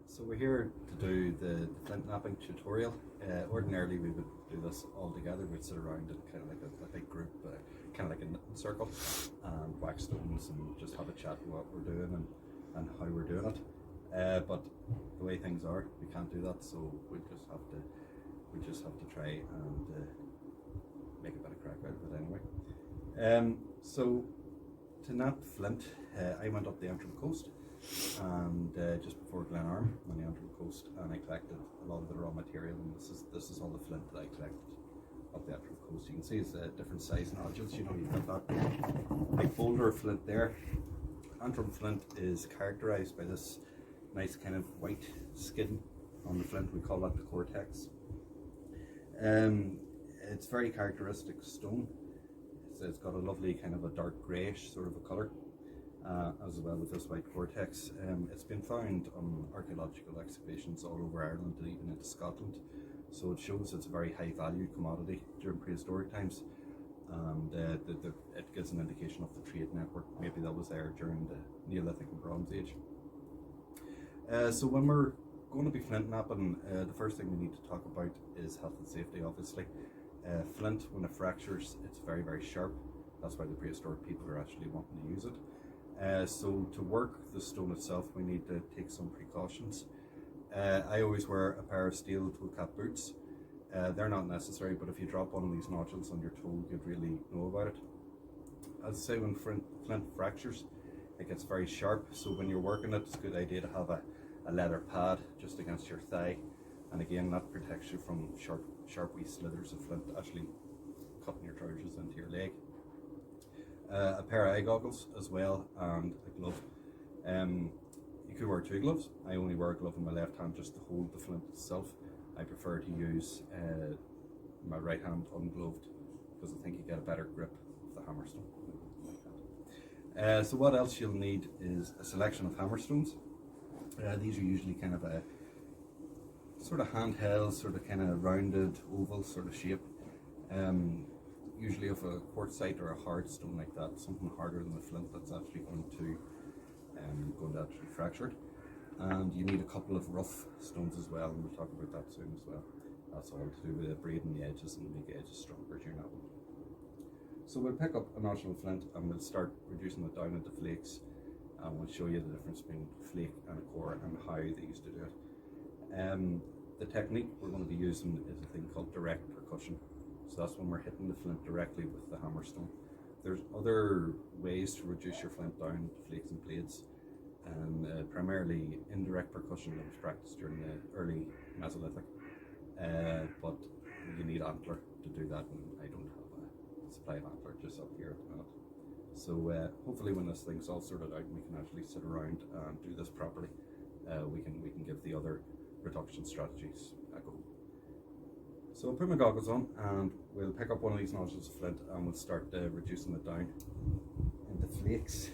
So we're here to do the flint knapping tutorial. Ordinarily we would do this all together. We'd sit around in kind of like a big group, kind of like a knitting circle, and wax stones and just have a chat about what we're doing and how we're doing it. But the way things are, we can't do that, so we just have to try and make a bit of crack out of it anyway. So to knap flint, I went up the Antrim coast and just before Glenarm on the Antrim coast, and I collected a lot of the raw material, and this is all the flint that I collected up the Antrim coast. You can see it's different size nodules. You know, you've got that big boulder of flint there. Antrim flint is characterized by this nice kind of white skin on the flint. We call that the cortex. It's very characteristic stone. It's got a lovely kind of a dark greyish sort of a colour, as well with this white cortex. It's been found on archaeological excavations all over Ireland and even into Scotland, so it shows it's a very high value commodity during prehistoric times, and it gives an indication of the trade network maybe that was there during the Neolithic and Bronze Age. So when we're going to be flint knapping, the first thing we need to talk about is health and safety, obviously. Flint, when it fractures, it's very, very sharp. That's why the prehistoric people are actually wanting to use it. So to work the stone itself, we need to take some precautions. I always wear a pair of steel toe cap boots. They're not necessary, but if you drop one of these nodules on your toe, you'd really know about it. As I say, when flint fractures, it gets very sharp, so when you're working it, it's a good idea to have a leather pad just against your thigh, and again that protects you from sharp wee slithers of flint actually cutting your trousers into your leg. A pair of eye goggles as well, and a glove. You could wear two gloves. I only wear a glove in my left hand just to hold the flint itself. I prefer to use my right hand ungloved because I think you get a better grip of the hammerstone. So what else you'll need is a selection of hammerstones. These are usually kind of a sort of handheld, sort of kind of rounded oval sort of shape, usually of a quartzite or a hard stone like that, something harder than the flint that's actually going to actually fracture it. And you need a couple of rough stones as well, and we'll talk about that soon as well. That's all to do with braiding the edges and make the edges stronger during that one. So we'll pick up a nodule of flint and we'll start reducing it down into flakes, and we'll show you the difference between flake and a core and how they used to do it. The technique we're going to be using is a thing called direct percussion. So that's when we're hitting the flint directly with the hammerstone. There's other ways to reduce your flint down to flakes and blades, and primarily indirect percussion that was practiced during the early Mesolithic, but you need antler to do that, and I don't have a supply of antler just up here at the minute. So hopefully when this thing's all sorted out and we can actually sit around and do this properly, we can give the other reduction strategies a go. So I'll put my goggles on and we'll pick up one of these nodules of flint and we'll start reducing it down into flakes,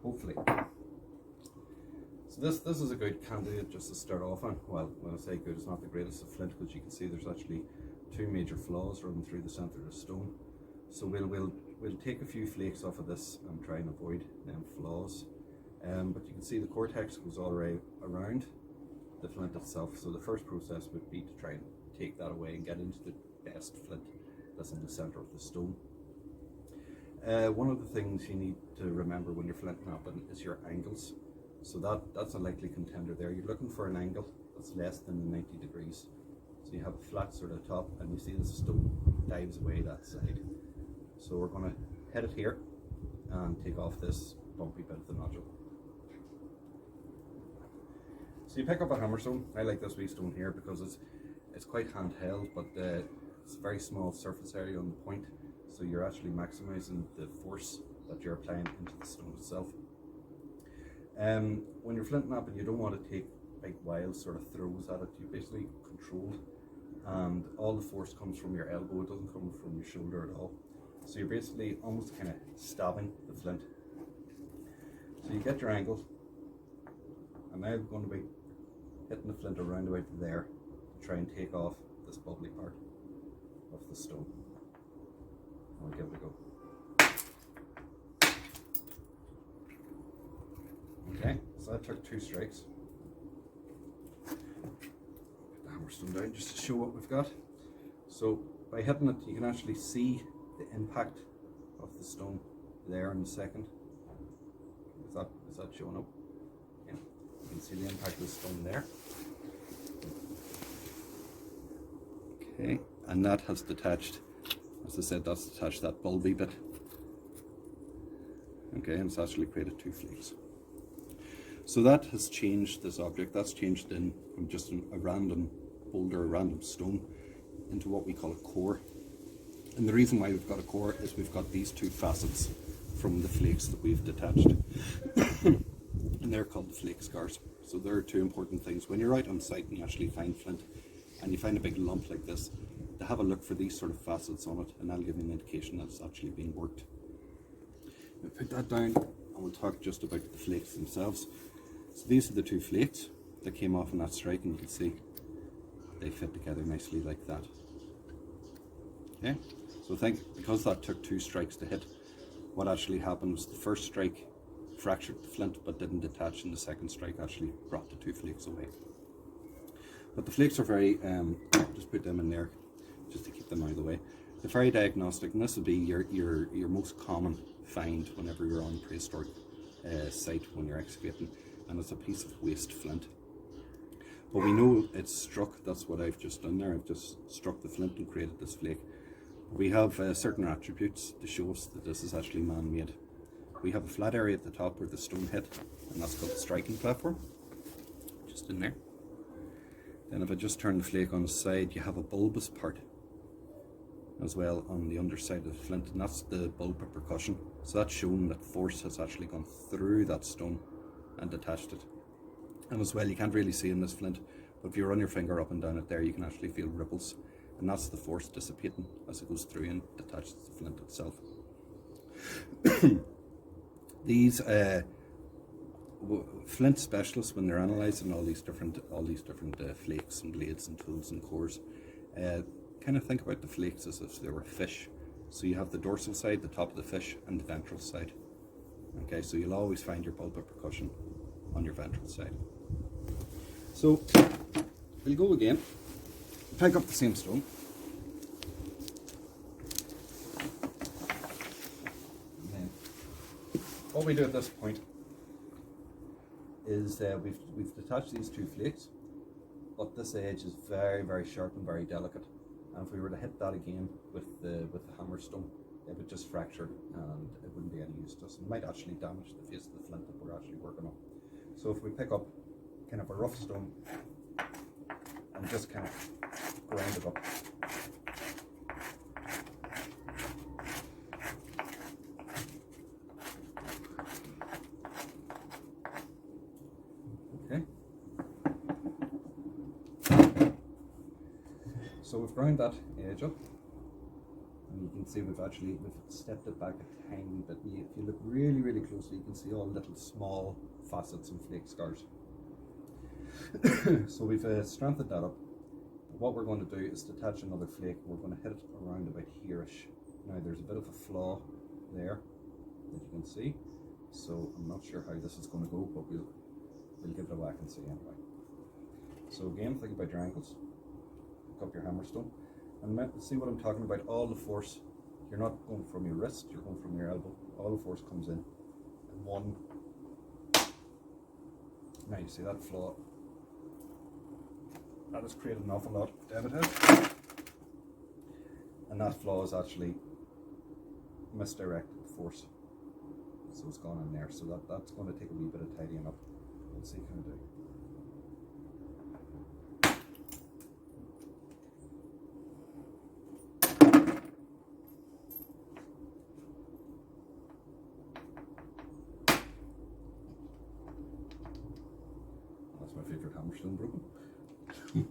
hopefully. So this is a good candidate just to start off on. Well, when I say good, it's not the greatest of flint, because you can see there's actually two major flaws running through the centre of the stone. So we'll take a few flakes off of this and try and avoid them flaws. But you can see the cortex goes all the way around the flint itself. So the first process would be to try and take that away and get into the best flint that's in the centre of the stone. One of the things you need to remember when you're flint knapping is your angles. So that's a likely contender there. You're looking for an angle that's less than 90 degrees. So you have a flat sort of top, and you see the stone dives away that side. So we're going to hit it here and take off this bumpy bit of the nodule. So you pick up a hammerstone. I like this wee stone here because it's quite handheld, but it's a very small surface area on the point, so you're actually maximising the force that you're applying into the stone itself. When you're flint knapping, you don't want to take big wild sort of throws at it. You basically control, and all the force comes from your elbow. It doesn't come from your shoulder at all. So you're basically almost kind of stabbing the flint. So you get your angle, and now I'm going to be hitting the flint around about there to try and take off this bubbly part of the stone. I'll give it a go. Okay, so that took 2 strikes. hammerstone down just to show what we've got. So by hitting it, you can actually see the impact of the stone there in the second. Is that showing up? Yeah, you can see the impact of the stone there. Okay, and that has detached, as I said, that's detached that bulby bit. Okay, and it's actually created two flakes. So that has changed this object. That's changed in from just a random boulder, a random stone, into what we call a core. And the reason why we've got a core is we've got these two facets from the flakes that we've detached. And they're called the flake scars. So there are two important things. When you're out on site and you actually find flint, and you find a big lump like this, to have a look for these sort of facets on it, and that'll give you an indication that it's actually being worked. We'll put that down, and we'll talk just about the flakes themselves. So these are the two flakes that came off in that strike, and you can see they fit together nicely like that. Okay, so because that took two strikes to hit, what actually happened was the first strike fractured the flint but didn't detach, and the second strike actually brought the two flakes away. But the flakes are very, just put them in there just to keep them out of the way. They're very diagnostic, and this would be your most common find whenever you're on prehistoric site when you're excavating, and it's a piece of waste flint. But we know it's struck. That's what I've just done there. I've just struck the flint and created this flake. We have certain attributes to show us that this is actually man-made. We have a flat area at the top where the stone hit, and that's called the striking platform, just in there. Then if I just turn the flake on the side, you have a bulbous part as well on the underside of the flint, and that's the bulb of percussion. So that's showing that force has actually gone through that stone and detached it. And as well, you can't really see in this flint, but if you run your finger up and down it there, you can actually feel ripples, and that's the force dissipating as it goes through and detaches the flint itself. These flint specialists, when they're analysing all these different flakes and blades and tools and cores, kind of think about the flakes as if they were fish. So you have the dorsal side, the top of the fish, and the ventral side. Okay, so you'll always find your bulb of percussion on your ventral side. So we'll go again, pick up the same stone, and then what we do at this point is we've detached these two flakes, but this edge is very, very sharp and very delicate, and if we were to hit that again with the hammerstone, it would just fracture and it wouldn't be any use to us. It might actually damage the face of the flint that we're actually working on. So if we pick up kind of a rough stone and just kind of grind it up, okay. So we've ground that edge up, and you can see we've stepped it back a tiny bit. If you look really, really closely, you can see all little small facets and flake scars. So we've strengthened that up. What we're going to do is detach another flake. We're going to hit it around about here-ish. Now there's a bit of a flaw there that you can see, so I'm not sure how this is going to go, but we'll give it a whack and see anyway. So again, think about your ankles, pick up your hammerstone, and see what I'm talking about. All the force, you're not going from your wrist, you're going from your elbow. All the force comes in one. Now you see that flaw. That has created an awful lot of David has. And that flaw is actually misdirected force. So it's gone in there. So that's going to take a wee bit of tidying up. We'll see how to do. That's my favourite hammerstone broken. You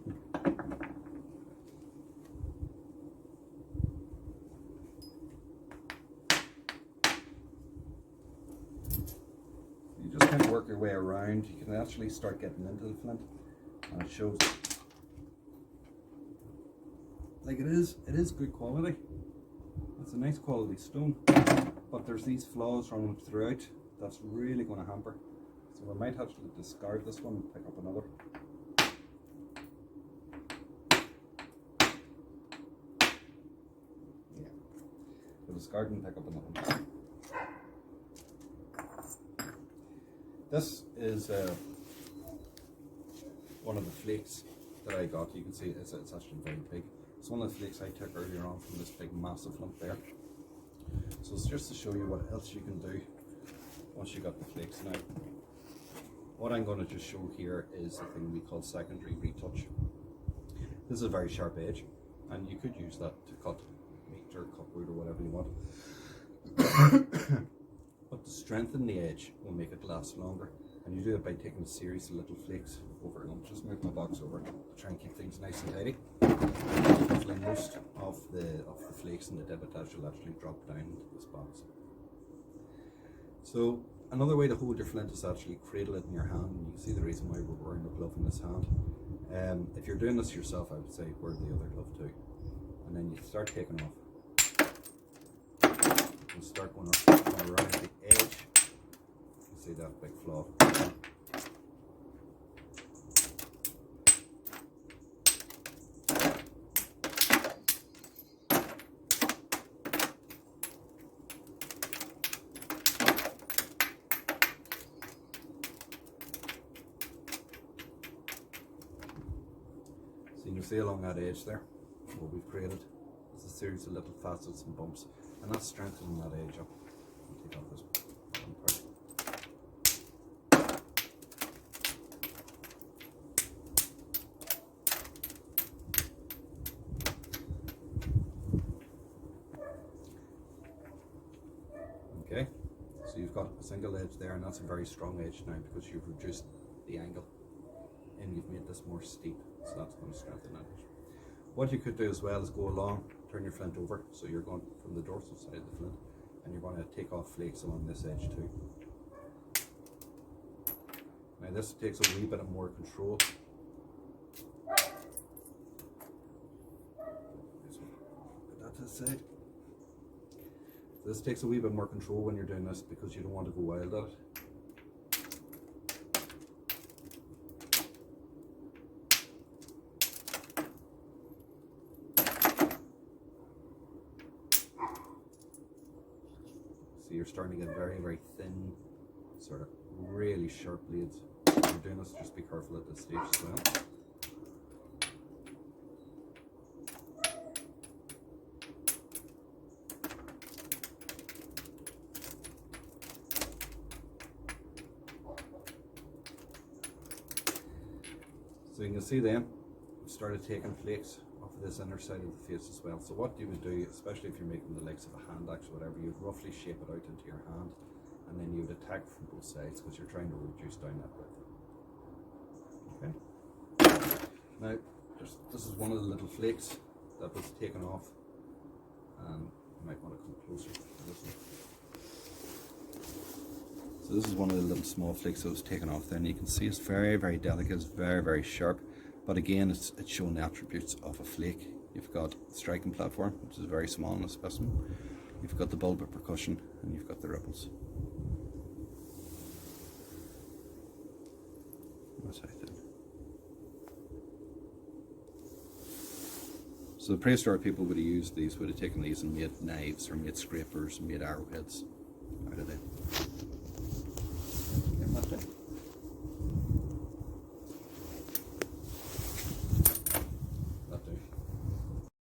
just kind of work your way around. You can actually start getting into the flint, and it shows like it is good quality. It's a nice quality stone, but there's these flaws running throughout. That's really going to hamper. So we might have to discard this one and pick up another. discard and pick up another one. This is one of the flakes that I got. You can see it's actually very big. It's one of the flakes I took earlier on from this big massive lump there. So it's just to show you what else you can do once you got the flakes. Now, what I'm going to just show here is the thing we call secondary retouch. This is a very sharp edge, and you could use that to cut meat or cut wood or whatever you want. But to strengthen the edge will make it last longer, and you do it by taking a series of little flakes over. And I'll just move my box over to try and keep things nice and tidy. Hopefully most of the flakes in the debitage will actually drop down into this box. So another way to hold your flint is actually cradle it in your hand, and you can see the reason why we're wearing a glove in this hand. If you're doing this yourself, I would say wear the other glove too, and then you start taking off. And start going around the edge. You see that big flaw. So you can see along that edge there, what we've created is a series of little facets and bumps, and that's strengthening that edge up. I'll take off this bottom part. Okay, so you've got a single edge there, and that's a very strong edge now because you've reduced the angle and you've made this more steep, so that's going to strengthen that edge. What you could do as well is go along, turn your flint over, so you're going from the dorsal side of the flint, and you're going to take off flakes along this edge too. Now this takes a wee bit of more control. Put that to the side. This takes a wee bit more control when you're doing this because you don't want to go wild at it. So you're starting to get very, very thin, sort of really sharp blades. When you're doing this, just be careful at this stage as well. So you can see then, we've started taking flakes off of this inner side of the face as well. So what you would do, especially if you're making the likes of a hand axe or whatever, you'd roughly shape it out into your hand, and then you would attack from both sides because you're trying to reduce down that width. Okay. Now, this is one of the little flakes that was taken off, and you might want to come closer to this one. So this is one of the little small flakes that was taken off there, and you can see it's very, very delicate, it's very, very sharp, but again it's showing the attributes of a flake. You've got the striking platform, which is very small in a specimen, you've got the bulb of percussion, and you've got the ripples. That's how thin. So the prehistoric people would have used these, would have taken these and made knives or made scrapers and made arrowheads.